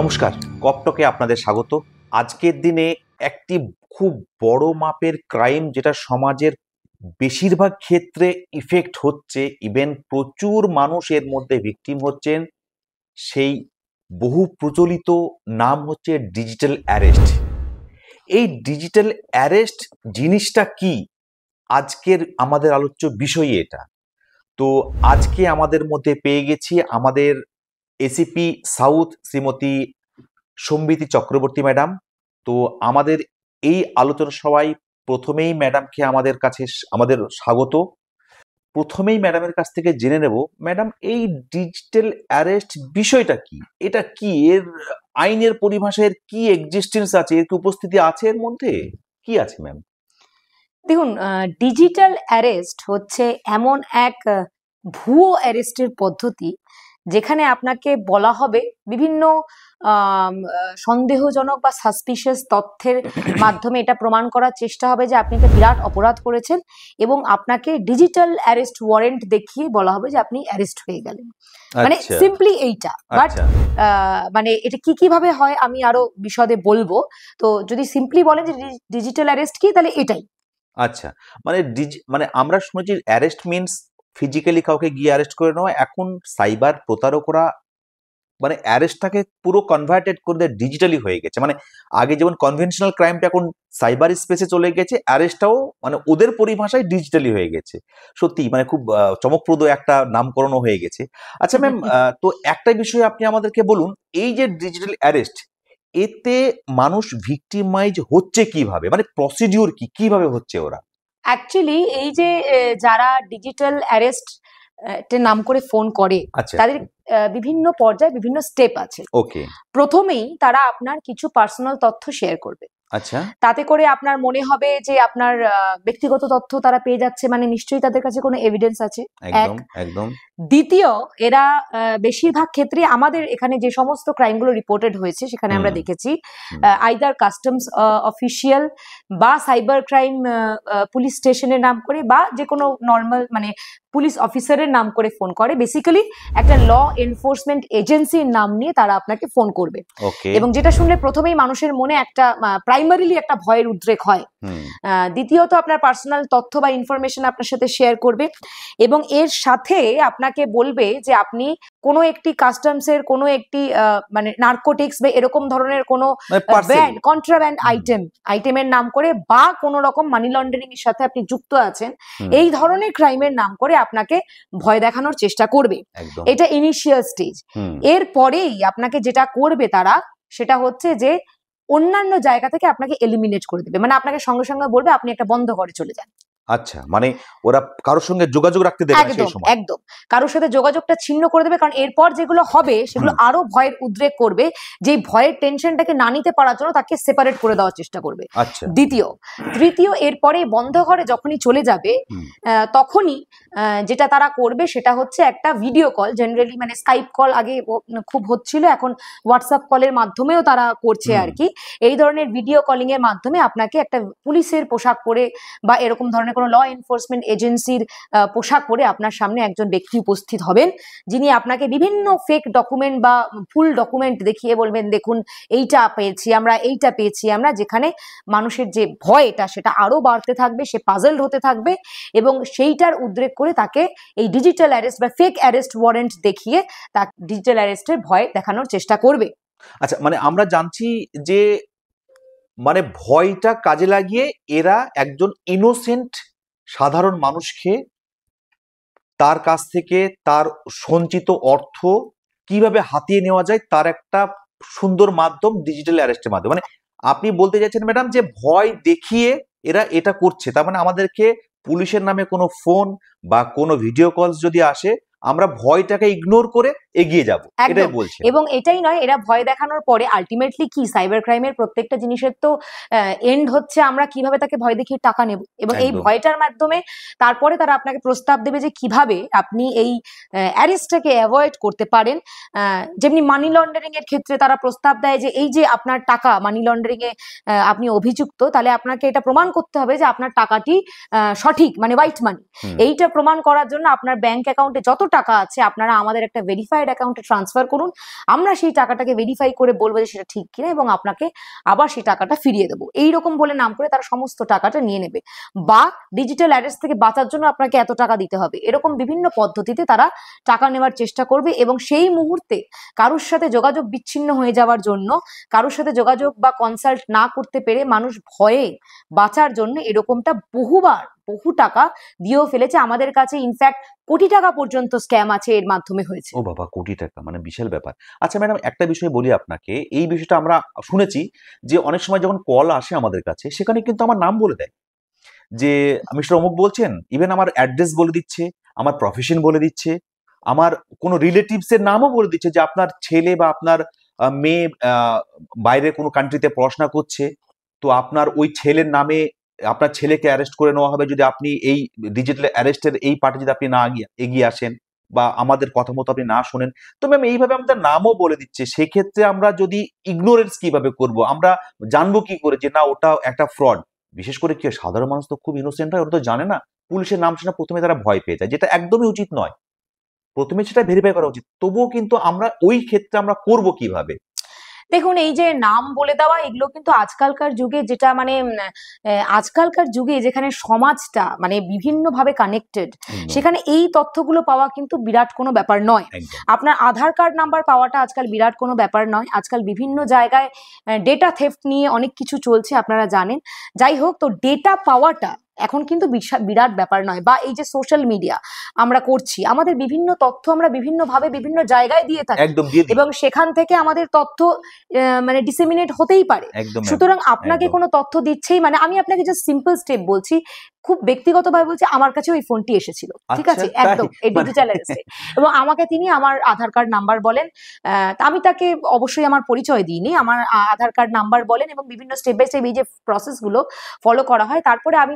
নমস্কার, কপটকে আপনাদের স্বাগত। আজকের দিনে একটি খুব বড় মাপের ক্রাইম যেটা সমাজের বেশিরভাগ ক্ষেত্রে ইফেক্ট হচ্ছে, ইভেন প্রচুর মানুষ এর মধ্যে ভিকটিম হচ্ছেন, সেই বহু প্রচলিত নাম হচ্ছে ডিজিটাল অ্যারেস্ট। এই ডিজিটাল অ্যারেস্ট জিনিসটা কি, আজকের আমাদের আলোচ্য বিষয় এটা। তো আজকে আমাদের মধ্যে পেয়ে গেছি আমাদের ACP south Shrimati Sambiti Chakraborty madam. তো আমাদের এই আলোচনা সভায় প্রথমেই ম্যাডামকে আমাদের স্বাগত। প্রথমেই ম্যাডামের কাছ থেকে জেনে নেব, ম্যাডাম এই ডিজিটাল অ্যারেস্ট বিষয়টা কি, এটা কি, এর আইনের পরিভাষায় কি এক্সিস্টেন্স আছে, এর কি উপস্থিতি আছে, এর মধ্যে কি আছে ম্যাম? দেখুন, ডিজিটাল অ্যারেস্ট হচ্ছে এমন এক ভুয়ো অ্যারেস্টের পদ্ধতি যেখানে আপনাকে বলা হবে বিভিন্ন সন্দেহজনক বা সাসপিশিয়াস তথ্যের মাধ্যমে এটা প্রমাণ করার চেষ্টা হবে যে আপনি একটা বিরাট অপরাধ করেছেন এবং আপনাকে ডিজিটাল অ্যারেস্ট ওয়ারেন্ট দেখিয়ে বলা হবে যে আপনি অ্যারেস্ট হয়ে গেলেন। মানে সিম্পলি এইটা। বাট মানে এটা কিভাবে হয় আমি আরো বিশদে বলবো। তো যদি সিম্পলি বলেন যে ডিজিটাল অ্যারেস্ট কি, তাহলে এটাই। আচ্ছা, মানে আমরা শুনেছি অ্যারেস্ট মিনস ফিজিক্যালি কাউকে গিয়ে অ্যারেস্ট করে নেওয়া। এখন সাইবার প্রতারকরা মানে অ্যারেস্টটাকে পুরো কনভার্টেড করে দেয়, ডিজিটালি হয়ে গেছে। মানে আগে যেমন কনভেনশনাল ক্রাইমটা এখন সাইবার স্পেসে চলে গেছে, অ্যারেস্টটাও মানে ওদের পরিভাষায় ডিজিটালি হয়ে গেছে। সত্যি মানে খুব চমকপ্রদ একটা নামকরণও হয়ে গেছে। আচ্ছা ম্যাম, তো একটা বিষয় আপনি আমাদেরকে বলুন, এই যে ডিজিটাল অ্যারেস্ট, এতে মানুষ ভিকটিমাইজ হচ্ছে কিভাবে, মানে প্রসিডিউর কিভাবে হচ্ছে ওরা? অ্যাকচুয়ালি এই যে যারা ডিজিটাল অ্যারেস্ট নাম করে ফোন করে, তাদের বিভিন্ন পর্যায়ে বিভিন্ন স্টেপ আছে। ওকে, প্রথমেই তারা আপনার কিছু পার্সোনাল তথ্য শেয়ার করবে। আচ্ছা, তাতে করে আপনার মনে হবে যে আপনার ব্যক্তিগত তথ্য তারা পেয়ে যাচ্ছে, মানে নিশ্চয়ই তাদের কাছে কোনো এভিডেন্স আছে। একদম। দ্বিতীয়, এরা বেশিরভাগ ক্ষেত্রে আমাদের এখানে যে সমস্ত ক্রাইমগুলো রিপোর্টেড হয়েছে সেখানে আমরা দেখেছি আইদার কাস্টমস অফিসিয়াল বা সাইবার ক্রাইম পুলিশ স্টেশনের নাম করে বা যে কোনো নর্মাল মানে পুলিশ অফিসারের নাম করে ফোন করে। বেসিক্যালি একটা ল এনফোর্সমেন্ট এজেন্সির নাম নিয়ে তারা আপনাকে ফোন করবে, এবং যেটা শুনলে প্রথমেই মানুষের মনে একটা প্রাইমারিলি একটা ভয়ের উদ্রেক হয়। দ্বিতীয়ত, আপনার পার্সোনাল তথ্য বা ইনফরমেশন আপনার সাথে শেয়ার করবে এবং এর সাথে আপনাকে বলবে যে আপনি কোনো একটি কাস্টমসের কোনো একটি মানে নার্কোটিক্স বা এরকম ধরনের কোনো কন্ট্রাব্যান্ড আইটেমের নাম করে বা কোনো রকম মানি লন্ডারিং এর সাথে আপনি যুক্ত আছেন, এই ধরনের ক্রাইমের নাম করে আপনাকে ভয় দেখানোর চেষ্টা করবে। এটা ইনিশিয়াল স্টেজ। এরপরেই আপনাকে যেটা করবে তারা, সেটা হচ্ছে যে অন্যান্য জায়গা থেকে আপনাকে এলিমিনেট করে দেবে, মানে আপনাকে সঙ্গে সঙ্গে বলবে আপনি একটা বন্ধ ঘরে চলে যান। আচ্ছা, মানে ওরা কারোর সঙ্গে যোগাযোগ রাখতে দেবে না সেই সময়? একদম কারোর সাথে যোগাযোগটা ছিন্ন করে দেবে, কারণ এরপর যেগুলো হবে সেগুলো আরো ভয়ের উদ্রেক করবে, যে ভয়ের টেনশনটাকে না নিতে পারার জন্য তাকে সেপারেট করে দেওয়ার চেষ্টা করবে। দ্বিতীয়, তৃতীয়, এরপরে বন্ধ ঘরে যখনই চলে যাবে তখনই যেটা তারা করবে সেটা হচ্ছে একটা ভিডিও কল। জেনারেলি মানে স্কাইপ কল আগে খুব হচ্ছিল, এখন হোয়াটসঅ্যাপ কলের মাধ্যমেও তারা করছে আর কি। এই ধরনের ভিডিও কলিং এর মাধ্যমে আপনাকে একটা পুলিশের পোশাক পরে বা এরকম ধরনের কোনো ল এনফোর্সমেন্ট এজেন্সির পোশাক পরে আপনার সামনে একজন ব্যক্তি উপস্থিত হবেন, যিনি আপনাকে বিভিন্ন ফেক ডকুমেন্ট বা ফুল ডকুমেন্ট দেখিয়ে বলবেন দেখুন এইটা পেয়েছি আমরা, এইটা পেয়েছি আমরা, যেখানে মানুষের যে ভয়টা সেটা আরো বাড়তে থাকবে, সে পাজলড হতে থাকবে এবং সেইটার উদ্রেক করে তাকে এই ডিজিটাল অ্যারেস্ট বা ফেক অ্যারেস্ট ওয়ারেন্ট দেখিয়ে তাকে ডিজিটাল অ্যারেস্টের ভয় দেখানোর চেষ্টা করবে। আচ্ছা, মানে আমরা জানছি যে মানে ভয়টা কাজে লাগিয়ে এরা একজন ইনোসেন্ট সাধারণ মানুষকে তার কাছ থেকে তার সঞ্চিত অর্থ কিভাবে হাতিয়ে নেওয়া যায় তার একটা সুন্দর মাধ্যম ডিজিটাল অ্যারেস্টের মাধ্যমে। মানে আপনি বলতে চাইছেন ম্যাডাম যে ভয় দেখিয়ে এরা এটা করছে, তার মানে আমাদেরকে পুলিশের নামে কোনো ফোন বা কোনো ভিডিও কলস যদি আসে আমরা ভয়টাকে ইগনোর করে এগিয়ে যাব, এটাই বলছি। এবং এটাই নয়, এরা ভয় দেখানোর পরে আলটিমেটলি কি, সাইবার ক্রাইমের প্রত্যেকটা জিনিসের তো এন্ড হচ্ছে আমরা কিভাবে তাকে ভয় দেখিয়ে টাকা নেব, এবং এই ভয়টার মাধ্যমে তারপরে তারা আপনাকে প্রস্তাব দেবে যে কিভাবে আপনি এই অ্যারেস্টটাকে অ্যাভয়েড করতে পারেন। যেমনি মানি লন্ডারিং এর ক্ষেত্রে তারা প্রস্তাব দেয় যে এই যে আপনার টাকা মানি লন্ডারিং এ আপনি অভিযুক্ত, তাহলে আপনাকে এটা প্রমাণ করতে হবে যে আপনার টাকাটি সঠিক, মানে হোয়াইট মানি। এইটা প্রমাণ করার জন্য আপনার ব্যাংক অ্যাকাউন্টে যত টাকা আছে আপনারা আমাদের একটা ভেরিফাইড ভেরিফাইড অ্যাকাউন্টে ট্রান্সফার করুন, আমরা সেই টাকাটাকে ভেরিফাই করে বলবো যে সেটা ঠিক কিনা এবং আপনাকে আবার সেই টাকাটা ফিরিয়ে দেবো, এইরকম বলে নাম করে তারা সমস্ত টাকাটা নিয়ে নেবে। বা ডিজিটাল অ্যারেস্ট থেকে বাঁচার জন্য আপনাকে এত টাকা দিতে হবে, এরকম বিভিন্ন পদ্ধতিতে তারা টাকা নেওয়ার চেষ্টা করবে। এবং সেই মুহূর্তে কারোর সাথে যোগাযোগ বিচ্ছিন্ন হয়ে যাওয়ার জন্য, কারোর সাথে যোগাযোগ বা কনসাল্ট না করতে পেরে মানুষ ভয়ে বাঁচার জন্য এরকমটা বহু টাকা দিয়েও ফেলেছে। আমাদের কাছে ইনফ্যাক্ট কোটি টাকা পর্যন্ত স্ক্যাম আছে এর মাধ্যমে হয়েছে। ও বাবা, কোটি টাকা মানে বিশাল ব্যাপার। আচ্ছা ম্যাডাম, একটা বিষয় বলি আপনাকে, এই বিষয়টা আমরা শুনেছি যে অনেক সময় যখন কল আসে আমাদের কাছে, সেখানে কিন্তু আমার নাম বলে দেয় যে মিস্টার অমুক বলছেন, ইভেন আমার অ্যাড্রেস বলে দিচ্ছে, আমার প্রফেশন বলে দিচ্ছে, আমার কোনো রিলেটিভস এর নামও বলে দিচ্ছে যে আপনার ছেলে বা আপনার মেয়ে বাইরে কোনো কান্ট্রিতে পড়াশোনা করছে, তো আপনার ওই ছেলের নামে আপনার ছেলেকে অ্যারেস্ট করে নেওয়া হবে যদি আপনি এই ডিজিটাল অ্যারেস্টের এই পার্টে যদি আপনি না এগিয়ে আসেন বা আমাদের কথা মতো আপনি না শোনেন। তো ম্যাম এইভাবে আমাদের নামও বলে দিচ্ছে, সেক্ষেত্রে আমরা যদি ইগনোরেন্স কিভাবে করব, আমরা জানবো কি করে যে না ওটা একটা ফ্রড? বিশেষ করে কি সাধারণ মানুষ তো খুব ইনোসেন্ট হয়, ওরা তো জানে না, পুলিশের নাম শুনে প্রথমে তারা ভয় পেয়ে যায়, যেটা একদমই উচিত নয়। প্রথমে সেটা ভেরিফাই করা উচিত, তবুও কিন্তু আমরা ওই ক্ষেত্রে আমরা করব কিভাবে? দেখুন, এই যে নাম বলে দেওয়া, এগুলো কিন্তু আজকালকার যুগে যেটা মানে আজকালকার যুগে যেখানে সমাজটা মানে বিভিন্নভাবে কানেক্টেড, সেখানে এই তথ্যগুলো পাওয়া কিন্তু বিরাট কোনো ব্যাপার নয়। আপনার আধার কার্ড নাম্বার পাওয়াটা আজকাল বিরাট কোনো ব্যাপার নয়। আজকাল বিভিন্ন জায়গায় ডেটা থেফট নিয়ে অনেক কিছু চলছে, আপনারা জানেন। যাই হোক, তো ডেটা পাওয়াটা এখন কিন্তু বিরাট ব্যাপার নয়। বা এই যে সোশ্যাল মিডিয়া আমরা করছি, আমাদের বিভিন্ন তথ্য আমরা বিভিন্নভাবে বিভিন্ন জায়গায় দিয়ে থাকি, এবং সেখান থেকে আমাদের তথ্য মানে ডিসেমিনেট হতেই পারে। সুতরাং আপনাকে কোনো তথ্য দিচ্ছেই, মানে আমি আপনাকে জাস্ট সিম্পল স্টেপ বলছি, খুব ব্যক্তিগতভাবে বলছি, আমার কাছে ওই ফোনটি এসেছিল, ঠিক আছে, একদম এই ডিজিটাল অ্যারেস্টে, এবং আমাকে তিনি আমার আধার কার্ড নাম্বার বলেন। আমি তাকে অবশ্যই আমার পরিচয় দিইনি, আমার আধার কার্ড নাম্বার বলেন এবং বিভিন্ন স্টেপ বাই স্টেপ এই যে প্রসেসগুলো ফলো করা হয়, তারপরে আমি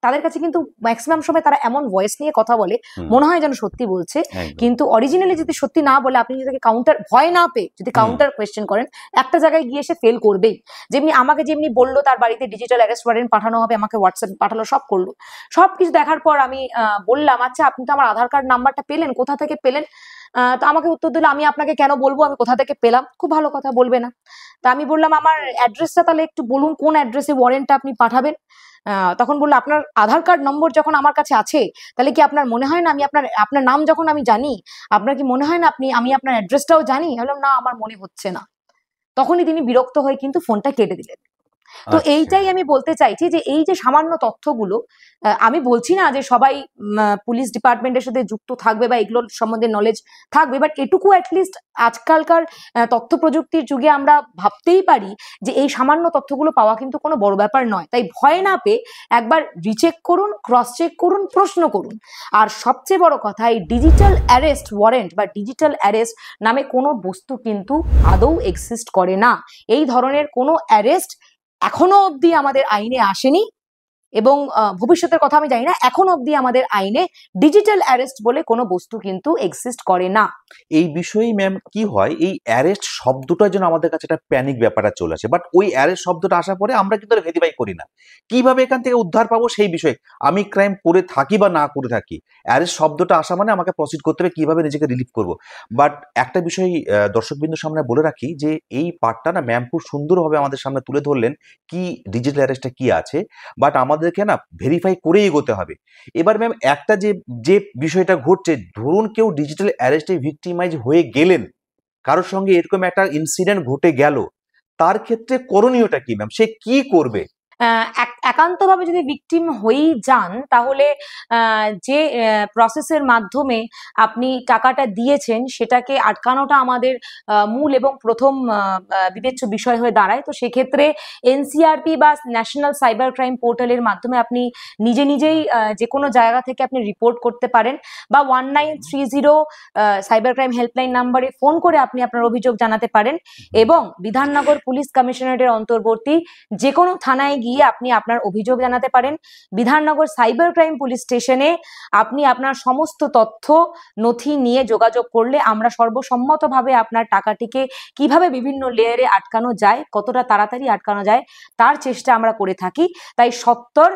তাদের কাছে কিন্তু ম্যাক্সিমাম সময় তারা এমন ভয়েস নিয়ে কথা বলে মনে হয় যেন সত্যি বলছে, কিন্তু অরিজিনালি যদি সত্যি না বলে, আপনি যদি কাউন্টার ভয় না পেয়ে যদি কাউন্টার কোয়েশ্চেন করেন, একটা জায়গায় গিয়ে সে ফেল করবেই। যেমনি আমাকে যেমনি বললো তার বাড়িতে ডিজিটাল অ্যারেস্ট ওয়ারেন্ট পাঠানো হবে, আমাকে হোয়াটসঅ্যাপ পাঠালো, সব করলো, সবকিছু দেখার পর আমি বললাম, আচ্ছা আপনি তো আমার আধার কার্ড নাম্বারটা পেলেন, কোথা থেকে পেলেন? তো আমাকে উত্তর দিল, আমি আপনাকে কেন বলবো আমি কোথা থেকে পেলাম? খুব ভালো কথা, বলবে না? তা আমি বললাম, আমার অ্যাড্রেসটা তাহলে একটু বলুন, কোন অ্যাড্রেসে ওয়ারেন্টটা আপনি পাঠাবেন? তখন বললো, আপনার আধার কার্ড নম্বর যখন আমার কাছে আছে, তাহলে কি আপনার মনে হয় না আমি আপনার নাম যখন আমি জানি, আপনার কি মনে হয় না আমি আপনার অ্যাড্রেসটাও জানি? বললাম, না, আমার মনে হচ্ছে না। তখনই তিনি বিরক্ত হয়ে কিন্তু ফোনটা কেটে দিলেন। তো এইটাই আমি বলতে চাইছি যে এই যে সামান্য তথ্যগুলো, আমি বলছি না যে সবাই পুলিশ ডিপার্টমেন্টের সাথে যুক্ত থাকবে বা এগুলোর সম্বন্ধে নলেজ থাকবে, বাট এটুকু অ্যাটলিস্ট আজকালকার তথ্য প্রযুক্তির যুগে আমরা ভাবতেই পারি যে এই সামান্য তথ্যগুলো পাওয়া কিন্তু কোনো বড় ব্যাপার নয়। তাই ভয় না পেয়ে একবার রিচেক করুন, ক্রস চেক করুন, প্রশ্ন করুন। আর সবচেয়ে বড় কথা, এই ডিজিটাল অ্যারেস্ট ওয়ারেন্ট বা ডিজিটাল অ্যারেস্ট নামে কোনো বস্তু কিন্তু আদৌ এক্সিস্ট করে না। এই ধরনের কোনো অ্যারেস্ট এখনো অবধি আমাদের আইনে আসেনি, এবং ভবিষ্যতের কথা আমি জানি না। এখনো অবধি আমাদের আইনে ডিজিটাল অ্যারেস্ট বলে কোনো বস্তু কিন্তু এক্সিস্ট করে না। এই বিষয়ে ম্যাম কি হয়, এই অ্যারেস্ট শব্দটা যেন আমাদের কাছে একটা প্যানিক ব্যাপারটা চলে আসে, বাট ওই অ্যারেস্ট শব্দটা আসার পরে আমরা কিন্তু ভেরিফাই করি না কিভাবে এখান থেকে উদ্ধার পাবো সেই বিষয়ে। আমি ক্রাইম করে থাকি বা না করে থাকি, অ্যারেস্ট শব্দটা আসা মানে আমাকে প্রসিড করতে হবে কিভাবে নিজেকে রিলিভ করব। বাট একটা বিষয় দর্শকবৃন্দুর সামনে বলে রাখি যে এই পার্টটা না ম্যাম খুব সুন্দরভাবে আমাদের সামনে তুলে ধরলেন কি ডিজিটাল অ্যারেস্টটা কি আছে, বাট আমাদেরকে না ভেরিফাই করেই এগোতে হবে। এবার ম্যাম একটা যে বিষয়টা ঘটছে, ধরুন কেউ ডিজিটাল অ্যারেস্টে ভিক্টিমাইজ হয়ে গেলেন, কারোর সঙ্গে এরকম একটা ইনসিডেন্ট ঘটে গেল, তার ক্ষেত্রে করণীয়টা কি ম্যাম? সে কি করবে? একান্তভাবে যদি ভিকটিম হয়েই যান, তাহলে যে প্রসেসের মাধ্যমে আপনি টাকাটা দিয়েছেন সেটাকে আটকানোটা আমাদের মূল এবং প্রথম বিবেচ্য বিষয় হয়ে দাঁড়ায়। তো সেক্ষেত্রে এনসিআরপি বা ন্যাশনাল সাইবার ক্রাইম পোর্টালের মাধ্যমে আপনি নিজেই যে কোনো জায়গা থেকে আপনি রিপোর্ট করতে পারেন, বা 1930 সাইবার ক্রাইম হেল্পলাইন নাম্বারে ফোন করে আপনি আপনার অভিযোগ জানাতে পারেন, এবং বিধাননগর পুলিশ কমিশনারেটের অন্তর্বর্তী যে কোনো থানায় গিয়ে আপনি আপনার আপনার অভিযোগ জানাতে পারেন। বিধাননগর সাইবার ক্রাইম পুলিশ স্টেশনে আপনি আপনার সমস্ত তথ্য নথি নিয়ে যোগাযোগ করলে আমরা সর্বসম্মতভাবে আপনার টাকাটিকে কিভাবে বিভিন্ন লেয়ারে আটকানো যায়, কতটা তাড়াতাড়ি আটকানো যায় তার চেষ্টা আমরা করে থাকি। তাই সত্বর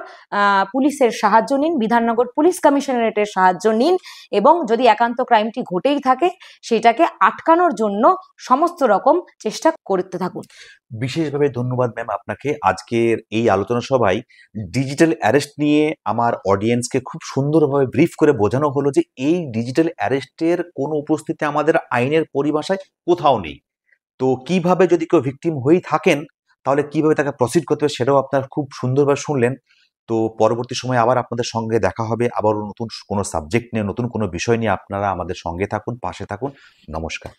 পুলিশের সাহায্য নিন, বিধাননগর পুলিশ কমিশনারেটের সাহায্য নিন, এবং যদি একান্ত ক্রাইমটি ঘটেই থাকে সেটাকে আটকানোর জন্য সমস্ত রকম চেষ্টা করতে থাকুন। বিশেষভাবে ধন্যবাদ ম্যাম আপনাকে। আজকের এই আলোচনা সভায় ডিজিটাল অ্যারেস্ট নিয়ে আমার অডিয়েন্সকে খুব সুন্দরভাবে ব্রিফ করে বোঝানো হলো যে এই ডিজিটাল অ্যারেস্টের কোনো উপস্থিতি আমাদের আইনের পরিভাষায় কোথাও নেই। তো কিভাবে যদি কেউ ভিকটিম হয়েই থাকেন তাহলে কিভাবে তাকে প্রসিড করতে হবে সেটাও আপনার খুব সুন্দরভাবে শুনলেন। তো পরবর্তী সময়ে আবার আপনাদের সঙ্গে দেখা হবে, আবার নতুন কোনো সাবজেক্ট নিয়ে, নতুন কোনো বিষয় নিয়ে। আপনারা আমাদের সঙ্গে থাকুন, পাশে থাকুন। নমস্কার।